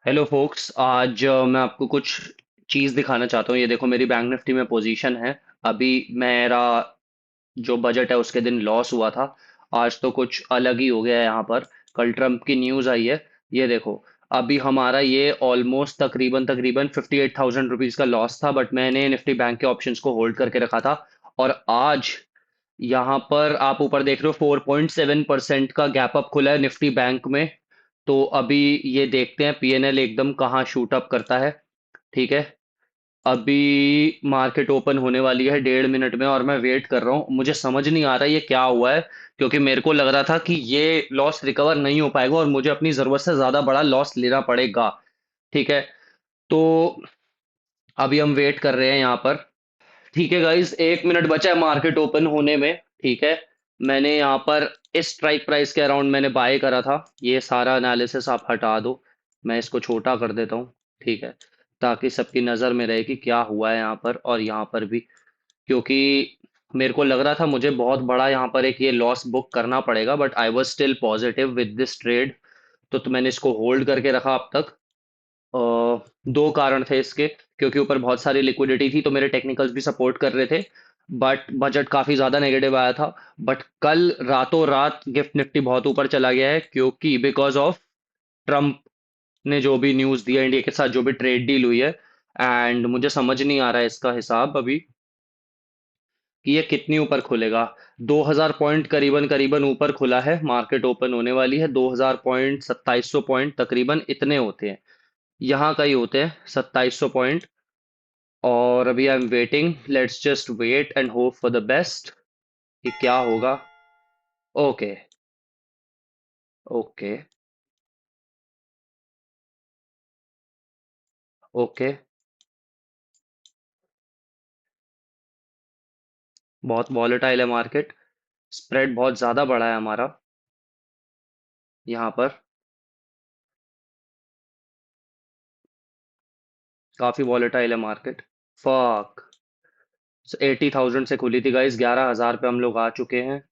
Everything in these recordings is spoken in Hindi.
Hello focus. आज मैं आपको कुछ चीज़ दिखाना चाहता हूँ। ये देखो, मेरी बैंक निफ्टी में पोजीशन है। अभी मेरा जो बजट है उसके दिन लॉस हुआ था। आज तो कुछ अलग ही हो गया है यहाँ पर। कल ट्रम्प की न्यूज़ आई है। ये देखो, अभी हमारा ये ऑलमोस्ट तकरीबन तकरीबन 58,000 रुपीज़ का लॉस था, बट मैंने निफ्टी बैंक के ऑप्शंस को होल्ड करके रखा था। और आज यहाँ पर आप ऊपर देख रहे हो 4.7% का गैप अप खुला है निफ्टी बैंक में। तो अभी ये देखते हैं पीएनएल एकदम कहाँ शूट अप करता है। ठीक है। अभी मार्केट ओपन होने वाली है 1.5 मिनट में और मैं वेट कर रहा हूँ। मुझे समझ नहीं आ रहा ये क्या हुआ है, क्योंकि मेरे को लग रहा था कि ये लॉस रिकवर नहीं हो पाएगा और मुझे अपनी ज़रूरत से ज़्यादा बड़ा लॉस लेना पड़ेगा। ठीक है। तो अभी हम वेट कर रहे हैं यहाँ पर। ठीक है गाइस, 1 मिनट बचा है मार्केट ओपन होने में। ठीक है। मैंने यहाँ पर इस स्ट्राइक प्राइस के अराउंड मैंने बाय करा था। ये सारा एनालिसिस आप हटा दो। मैं इसको छोटा कर देता हूँ। ठीक है। ताकि सबकी नज़र में रहे कि क्या हुआ है यहाँ पर और यहाँ पर भी। क्योंकि मेरे को लग रहा था मुझे बहुत बड़ा यहाँ पर एक ये लॉस बुक करना पड़ेगा, but I was still positive with this trade. तो मैंने इसको होल्ड करके रखा अब तक। अ, दो कारण थे इसके। क्योंकि ऊपर बहुत सारी लिक्विडिटी थी तो मेरे टेक्निकल्स भी सपोर्ट कर रहे थे। बट बजट काफी ज्यादा नेगेटिव आया था। बट कल रातों रात गिफ्ट निफ्टी बहुत ऊपर चला गया है, क्योंकि बिकॉज ऑफ ट्रम्प ने जो भी न्यूज दिया, इंडिया के साथ जो भी ट्रेड डील हुई है। एंड मुझे समझ नहीं आ रहा है इसका हिसाब अभी कि ये कितनी ऊपर खुलेगा। 2000 पॉइंट करीबन करीबन ऊपर खुला है। मार्केट ओपन होने वाली है 2000 पॉइंट, 2700 पॉइंट तकरीबन इतने होते हैं। यहाँ का ही होते हैं 2700 पॉइंट। और अभी I am waiting, let's just wait and hope for the best कि क्या होगा। ओके। ओके। ओके। बहुत वॉलेटाइल है मार्केट। स्प्रेड बहुत ज़्यादा बड़ा है हमारा यहाँ पर। काफ़ी वॉलेटाइल है मार्केट। फक। 80,000 से खुली थी गाइस, 11,000 पे हम लोग आ चुके हैं।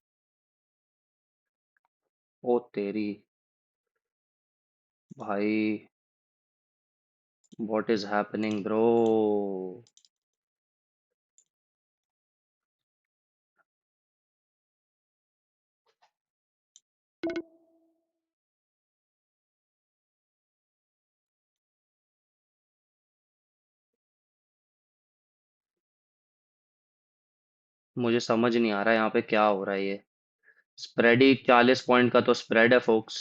ओ तेरी भाई, व्हाट इज हैपनिंग ब्रो। मुझे समझ नहीं आ रहा है यहाँ पे क्या हो रहा है। ये स्प्रेड ही 40 पॉइंट का तो स्प्रेड है फोक्स।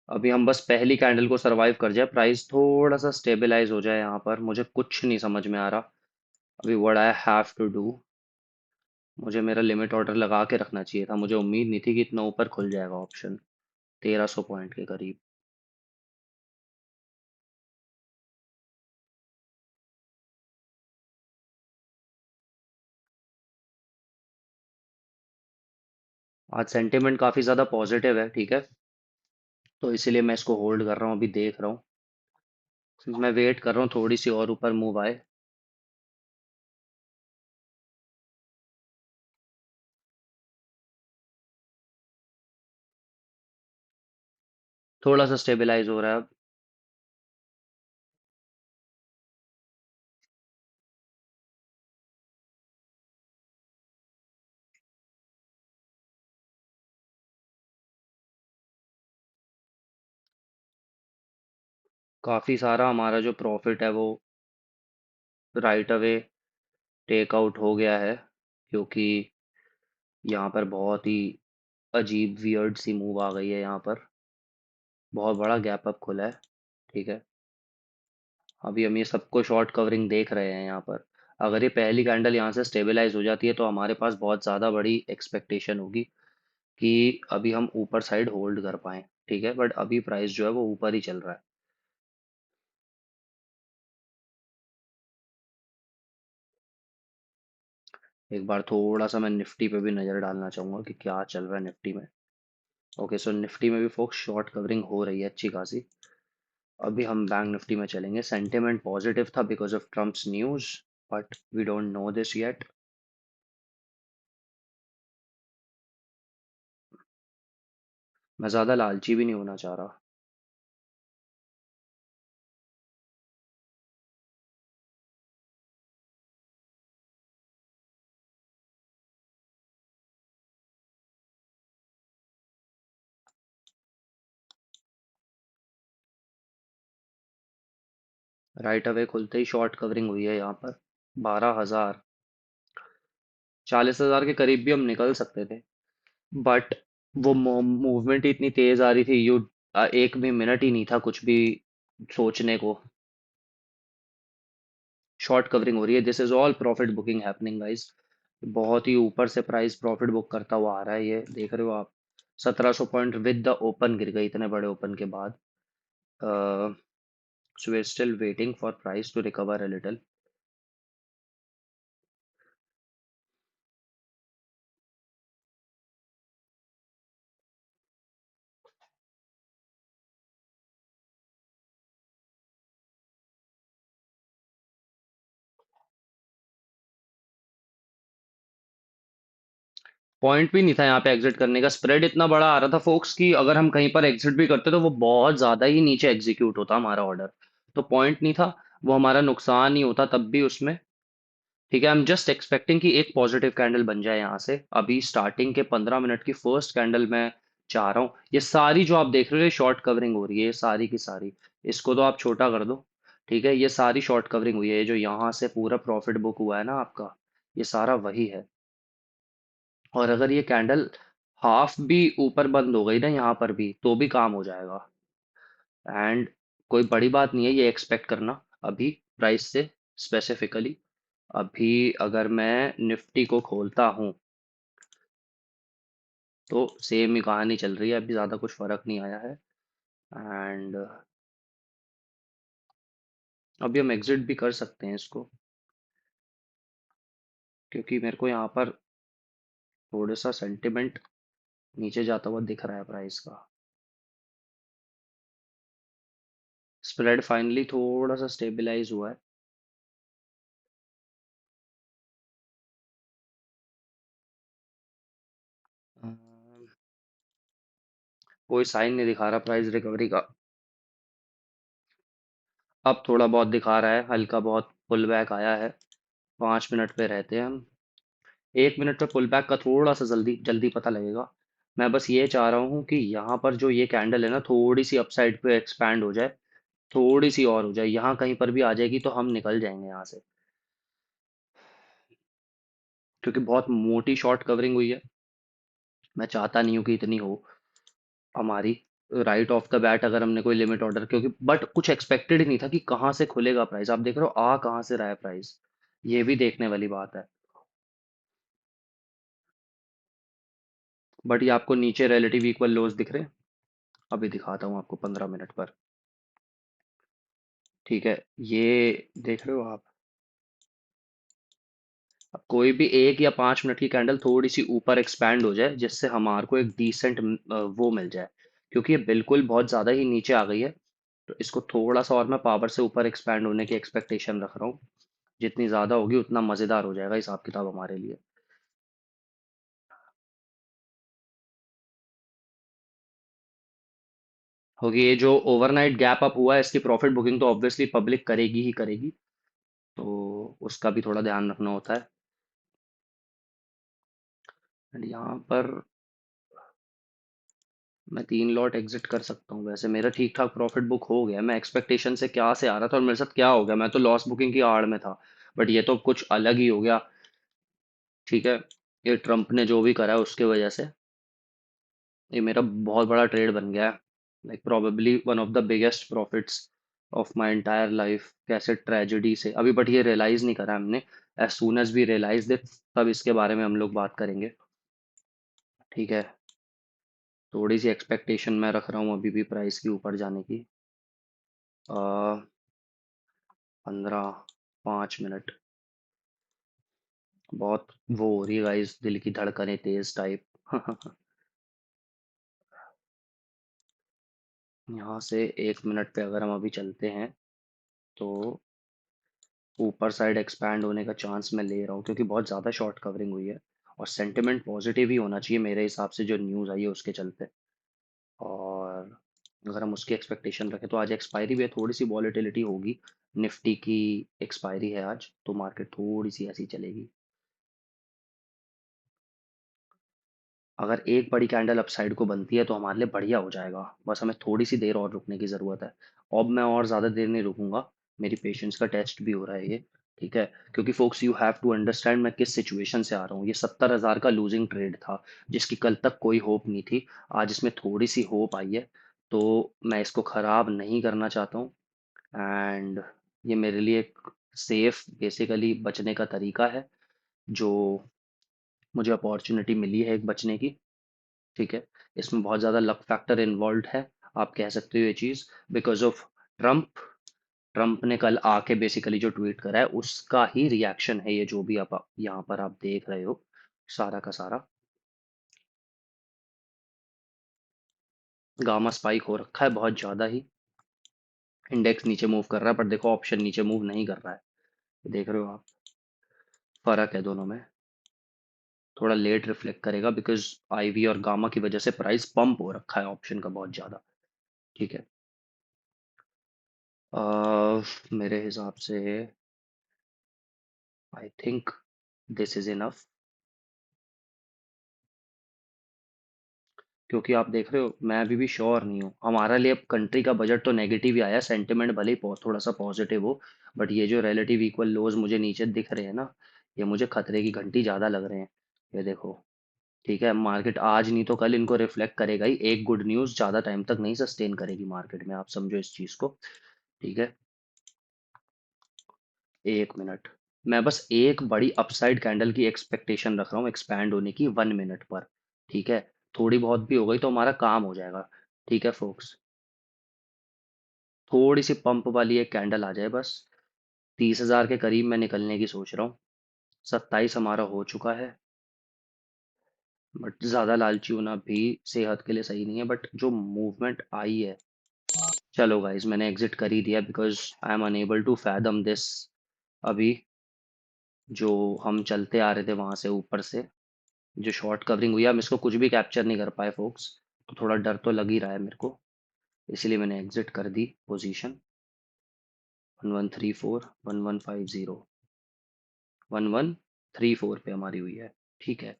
अभी हम बस पहली कैंडल को सरवाइव कर जाए, प्राइस थोड़ा सा स्टेबलाइज हो जाए यहाँ पर। मुझे कुछ नहीं समझ में आ रहा अभी what I have to do. मुझे मेरा लिमिट ऑर्डर लगा के रखना चाहिए था। मुझे उम्मीद नहीं थी कि इतना ऊपर खुल जाएगा ऑप्शन। 1300 पॉइंट के करीब। आज सेंटिमेंट काफ़ी ज़्यादा पॉजिटिव है। ठीक है। तो इसीलिए मैं इसको होल्ड कर रहा हूँ, अभी देख रहा हूँ। मैं वेट कर रहा हूँ थोड़ी सी और ऊपर मूव आए। थोड़ा सा स्टेबलाइज हो रहा है अब। काफ़ी सारा हमारा जो प्रॉफिट है वो राइट अवे टेक आउट हो गया है। क्योंकि यहाँ पर बहुत ही अजीब वियर्ड सी मूव आ गई है यहाँ पर। बहुत बड़ा गैप अप खुला है। ठीक है। अभी हम ये सबको शॉर्ट कवरिंग देख रहे हैं यहाँ पर। अगर ये पहली कैंडल यहाँ से स्टेबलाइज हो जाती है तो हमारे पास बहुत ज़्यादा बड़ी एक्सपेक्टेशन होगी कि अभी हम ऊपर साइड होल्ड कर पाएँ। ठीक है। बट अभी प्राइस जो है वो ऊपर ही चल रहा है। एक बार थोड़ा सा मैं निफ्टी पे भी नज़र डालना चाहूँगा कि क्या चल रहा है निफ्टी में। ओके, सो निफ्टी में भी फोक्स शॉर्ट कवरिंग हो रही है अच्छी खासी। अभी हम बैंक निफ्टी में चलेंगे। सेंटिमेंट पॉजिटिव था because of Trump's news, but we don't know this yet. मैं ज़्यादा लालची भी नहीं होना चाह रहा। राइट अवे खुलते ही शॉर्ट कवरिंग हुई है यहाँ पर। 12,000, 40,000 के करीब भी हम निकल सकते थे, बट वो मूवमेंट ही इतनी तेज आ रही थी, एक भी मिनट ही नहीं था कुछ भी सोचने को। शॉर्ट कवरिंग हो रही है, this is all profit booking happening guys. बहुत ही ऊपर से प्राइस प्रॉफिट बुक करता हुआ आ रहा है, ये देख रहे हो आप। 1,700 पॉइंट विद द ओपन गिर गई इतने बड़े ओपन के बाद। So we still waiting for price to recover a little. Point भी नहीं था यहाँ पे एग्जिट करने का, स्प्रेड इतना बड़ा आ रहा था फोक्स की, अगर हम कहीं पर एग्जिट भी करते तो वो बहुत ज्यादा ही नीचे एग्जीक्यूट होता हमारा ऑर्डर। तो पॉइंट नहीं था, वो हमारा नुकसान ही होता तब भी उसमें। ठीक है, आई एम जस्ट एक्सपेक्टिंग कि एक पॉजिटिव कैंडल बन जाए यहाँ से। अभी स्टार्टिंग के 15 मिनट की फर्स्ट कैंडल मैं चाह रहा हूँ। ये सारी जो आप देख रहे हो शॉर्ट कवरिंग हो रही है, ये सारी की सारी, इसको तो आप छोटा कर दो। ठीक है, ये सारी शॉर्ट कवरिंग हुई है, ये जो यहाँ से पूरा प्रॉफिट बुक हुआ है ना आपका, ये सारा वही है। और अगर ये कैंडल हाफ भी ऊपर बंद हो गई ना यहाँ पर भी, तो भी काम हो जाएगा। एंड कोई बड़ी बात नहीं है ये एक्सपेक्ट करना अभी प्राइस से स्पेसिफिकली। अभी अगर मैं निफ्टी को खोलता हूँ तो सेम ही कहानी चल रही है, अभी ज़्यादा कुछ फर्क नहीं आया है। एंड अभी हम एग्जिट भी कर सकते हैं इसको, क्योंकि मेरे को यहाँ पर थोड़ा सा सेंटिमेंट नीचे जाता हुआ दिख रहा है प्राइस का। स्प्रेड फाइनली थोड़ा सा स्टेबलाइज हुआ है। अम, कोई साइन नहीं दिखा रहा प्राइस रिकवरी का। अब थोड़ा बहुत दिखा रहा है, हल्का बहुत पुल बैक आया है। 5 मिनट पे रहते हैं हम। 1 मिनट पे पुल बैक का थोड़ा सा जल्दी जल्दी पता लगेगा। मैं बस ये चाह रहा हूँ कि यहाँ पर जो ये कैंडल है ना, थोड़ी सी अपसाइड पे एक्सपैंड हो जाए, थोड़ी सी और हो जाए, यहाँ कहीं पर भी आ जाएगी तो हम निकल जाएंगे यहाँ से। क्योंकि बहुत मोटी शॉर्ट कवरिंग हुई है, मैं चाहता नहीं हूँ कि इतनी हो हमारी। राइट ऑफ द बैट अगर हमने कोई लिमिट ऑर्डर, क्योंकि बट कुछ एक्सपेक्टेड ही नहीं था कि कहाँ से खुलेगा प्राइस। आप देख रहे हो आ कहाँ से रहा है प्राइस, ये भी देखने वाली बात है। बट ये आपको नीचे रिलेटिव इक्वल लोज दिख रहे हैं। अभी दिखाता हूँ आपको 15 मिनट पर। ठीक है, ये देख रहे हो आप। अब कोई भी 1 या 5 मिनट की कैंडल थोड़ी सी ऊपर एक्सपैंड हो जाए, जिससे हमारे को एक डिसेंट वो मिल जाए। क्योंकि ये बिल्कुल बहुत ज़्यादा ही नीचे आ गई है, तो इसको थोड़ा सा और मैं पावर से ऊपर एक्सपैंड होने की एक्सपेक्टेशन रख रहा हूँ। जितनी ज़्यादा होगी उतना मज़ेदार हो जाएगा हिसाब किताब हमारे लिए। होगी ये जो ओवरनाइट गैप अप हुआ है, इसकी प्रॉफिट बुकिंग तो ऑब्वियसली पब्लिक करेगी ही करेगी, तो उसका भी थोड़ा ध्यान रखना होता है। एंड यहाँ पर मैं 3 लॉट एग्जिट कर सकता हूँ, वैसे मेरा ठीक ठाक प्रॉफिट बुक हो गया। मैं एक्सपेक्टेशन से क्या से आ रहा था और मेरे साथ क्या हो गया, मैं तो लॉस बुकिंग की आड़ में था, बट ये तो कुछ अलग ही हो गया। ठीक है, ये ट्रम्प ने जो भी करा है उसके वजह से ये मेरा बहुत बड़ा ट्रेड बन गया है। Like probably one of the biggest profits of my entire life. कैसे ट्रेजेडी से अभी, बट ये रियलाइज नहीं करा हमने। As soon as we realize that, तब इसके बारे में हम लोग बात करेंगे। ठीक है, थोड़ी सी एक्सपेक्टेशन मैं रख रहा हूँ अभी भी प्राइस के ऊपर जाने की। 15, 5 मिनट, बहुत वो हो रही है गाइस, दिल की धड़कनें तेज टाइप। यहाँ से 1 मिनट पे अगर हम अभी चलते हैं तो ऊपर साइड एक्सपैंड होने का चांस मैं ले रहा हूँ, क्योंकि बहुत ज़्यादा शॉर्ट कवरिंग हुई है। और सेंटिमेंट पॉजिटिव ही होना चाहिए मेरे हिसाब से, जो न्यूज़ आई है उसके चलते। और अगर हम उसकी एक्सपेक्टेशन रखें तो आज एक्सपायरी भी है, थोड़ी सी वॉलेटिलिटी होगी। निफ्टी की एक्सपायरी है आज, तो मार्केट थोड़ी सी ऐसी चलेगी। अगर एक बड़ी कैंडल अपसाइड को बनती है तो हमारे लिए बढ़िया हो जाएगा, बस हमें थोड़ी सी देर और रुकने की ज़रूरत है। अब मैं और ज़्यादा देर नहीं रुकूंगा। मेरी पेशेंस का टेस्ट भी हो रहा है ये। ठीक है, क्योंकि folks you have to understand मैं किस सिचुएशन से आ रहा हूँ। ये 70,000 का लूजिंग ट्रेड था, जिसकी कल तक कोई होप नहीं थी। आज इसमें थोड़ी सी होप आई है, तो मैं इसको खराब नहीं करना चाहता हूँ। एंड ये मेरे लिए एक सेफ बेसिकली बचने का तरीका है, जो मुझे अपॉर्चुनिटी मिली है एक बचने की। ठीक है, इसमें बहुत ज़्यादा लक फैक्टर इन्वॉल्व है, आप कह सकते हो ये चीज़, बिकॉज ऑफ ट्रम्प। ट्रम्प ने कल आके बेसिकली जो ट्वीट करा है उसका ही रिएक्शन है ये, जो भी आप यहाँ पर आप देख रहे हो सारा का सारा। गामा स्पाइक हो रखा है बहुत ज़्यादा ही। इंडेक्स नीचे मूव कर रहा है, पर देखो ऑप्शन नीचे मूव नहीं कर रहा है। देख रहे हो आप, फर्क है दोनों में। थोड़ा लेट रिफ्लेक्ट करेगा बिकॉज आईवी और गामा की वजह से प्राइस पंप हो रखा है ऑप्शन का बहुत ज़्यादा। ठीक है, मेरे हिसाब से I think this is enough. क्योंकि आप देख रहे हो मैं अभी भी श्योर नहीं हूँ, हमारा लिए कंट्री का बजट तो नेगेटिव ही आया, सेंटिमेंट भले ही थोड़ा सा पॉजिटिव हो, बट ये जो रिलेटिव इक्वल लोज मुझे नीचे दिख रहे हैं ना, ये मुझे खतरे की घंटी ज़्यादा लग रहे हैं। ये देखो, ठीक है, मार्केट आज नहीं तो कल इनको रिफ्लेक्ट करेगा ही। एक गुड न्यूज़ ज़्यादा टाइम तक नहीं सस्टेन करेगी मार्केट में, आप समझो इस चीज़ को। ठीक है, एक मिनट, मैं बस एक बड़ी अपसाइड कैंडल की एक्सपेक्टेशन रख रहा हूँ एक्सपैंड होने की 1 मिनट पर। ठीक है, थोड़ी बहुत भी हो गई तो हमारा काम हो जाएगा। ठीक है फोक्स, थोड़ी सी पंप वाली एक कैंडल आ जाए बस। 30,000 के करीब मैं निकलने की सोच रहा हूँ। 27 हमारा हो चुका है, बट ज़्यादा लालची होना भी सेहत के लिए सही नहीं है। बट जो मूवमेंट आई है, चलो गाइज मैंने एग्जिट कर ही दिया because I am unable to fathom this. अभी जो हम चलते आ रहे थे वहां से ऊपर से जो शॉर्ट कवरिंग हुई, हम इसको कुछ भी कैप्चर नहीं कर पाए फोक्स, तो थोड़ा डर तो लग ही रहा है मेरे को। इसीलिए मैंने एग्जिट कर दी पोजीशन। 1134, 1150, 1134 पे हमारी हुई है। ठीक है,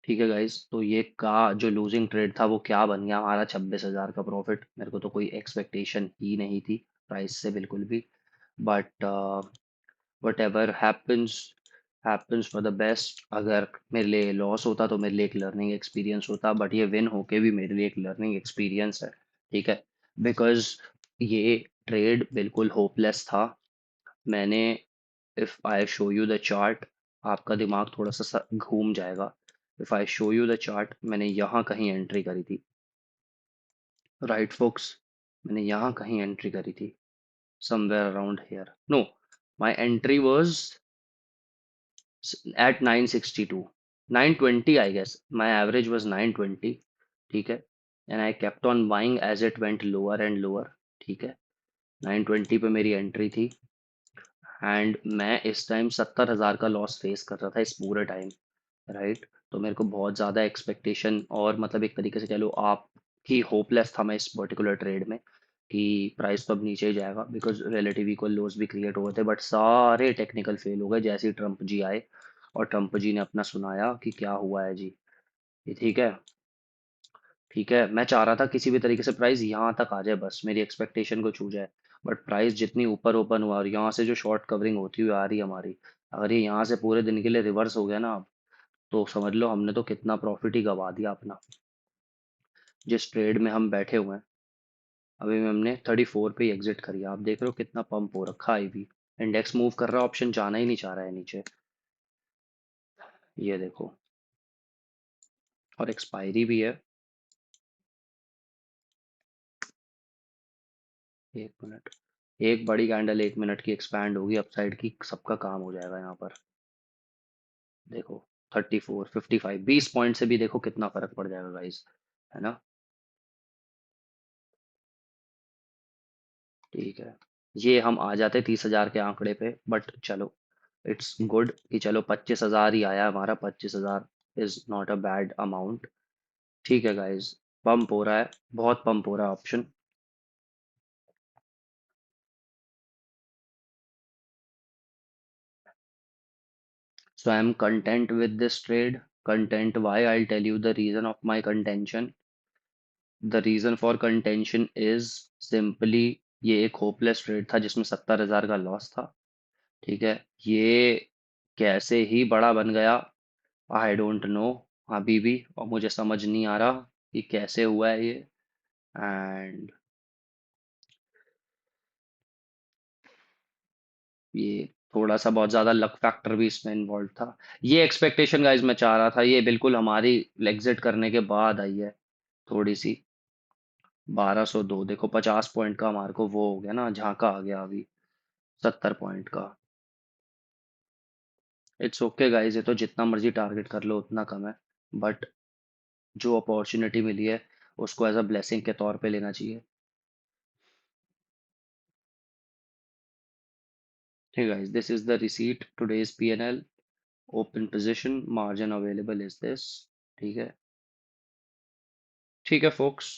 ठीक है गाइस, तो ये का जो लूजिंग ट्रेड था वो क्या बन गया हमारा 26,000 का प्रॉफिट। मेरे को तो कोई एक्सपेक्टेशन ही नहीं थी प्राइस से बिल्कुल भी, but what ever happens happens for the best. अगर मेरे लिए लॉस होता तो मेरे लिए एक लर्निंग एक्सपीरियंस होता, बट ये विन होके भी मेरे लिए एक लर्निंग एक्सपीरियंस है। ठीक है, बिकॉज ये ट्रेड बिल्कुल होपलेस था। मैंने, if I show you the chart, आपका दिमाग थोड़ा सा घूम जाएगा। If I show you the chart, मैंने यहाँ कहीं एंट्री करी थी, राइट फोक्स, मैंने यहाँ कहीं एंट्री करी थी, somewhere around here. No, my entry was at 962, 920 I guess. My average was 920. ठीक है, and I kept on buying as it went lower and lower. ठीक है, 920 पे मेरी एंट्री थी, एंड मैं इस टाइम 70,000 का लॉस फेस कर रहा था इस पूरे टाइम। राइट, तो मेरे को बहुत ज़्यादा एक्सपेक्टेशन, और मतलब एक तरीके से कह लो आप कि होपलेस था मैं इस पर्टिकुलर ट्रेड में, कि प्राइस तो अब नीचे ही जाएगा बिकॉज रिलेटिव इक्वल लोस भी क्रिएट हुए थे। बट सारे टेक्निकल फेल हो गए जैसे ही ट्रम्प जी आए, और ट्रम्प जी ने अपना सुनाया कि क्या हुआ है जी। ये ठीक है, ठीक है, मैं चाह रहा था किसी भी तरीके से प्राइस यहाँ तक आ जाए, बस मेरी एक्सपेक्टेशन को छू जाए। बट प्राइस जितनी ऊपर ओपन हुआ और यहाँ से जो शॉर्ट कवरिंग होती हुई आ रही है हमारी, अगर ये यहाँ से पूरे दिन के लिए रिवर्स हो गया ना, तो समझ लो हमने तो कितना प्रॉफिट ही गवा दिया अपना, जिस ट्रेड में हम बैठे हुए हैं। अभी में हमने 34 पे ही एग्जिट करी, आप देख रहे हो कितना पंप हो रखा है अभी। इंडेक्स मूव कर रहा है, ऑप्शन जाना ही नहीं चाह रहा है नीचे। ये देखो, और एक्सपायरी भी है। एक मिनट, एक बड़ी कैंडल 1 मिनट की एक्सपैंड होगी अपसाइड की, सबका काम हो जाएगा यहाँ पर। देखो, 34, 55, 20 पॉइंट से भी देखो कितना फर्क पड़ जाएगा गाइस, है ना। ठीक है, ये हम आ जाते 30,000 के आंकड़े पे, बट चलो, इट्स गुड कि चलो 25,000 ही आया हमारा। 25,000 is not a bad amount. ठीक है गाइज, पंप हो रहा है, बहुत पंप हो रहा है option. So I am content with this trade. Content why, I tell you the reason of my contention. The reason for contention is simply, ये एक होपलेस ट्रेड था जिसमें 70,000 का लॉस था। ठीक है, ये कैसे ही बड़ा बन गया, आई डोंट नो अभी भी, और मुझे समझ नहीं आ रहा कि कैसे हुआ है ये। एंड ये थोड़ा सा बहुत ज्यादा लक फैक्टर भी इसमें इन्वॉल्व था। ये एक्सपेक्टेशन गाइज मैं चाह रहा था, ये बिल्कुल हमारी एग्जिट करने के बाद आई है थोड़ी सी। 1202 देखो, 50 पॉइंट का हमारे को वो हो गया ना, झांका आ गया अभी 70 पॉइंट का। इट्स ओके गाइज, ये तो जितना मर्जी टारगेट कर लो उतना कम है, बट जो अपॉर्चुनिटी मिली है उसको एज अ ब्लेसिंग के तौर पे लेना चाहिए। ठीक है guys, this is the receipt, today's P&L, open position, margin available is this. ठीक है, ठीक है फोक्स।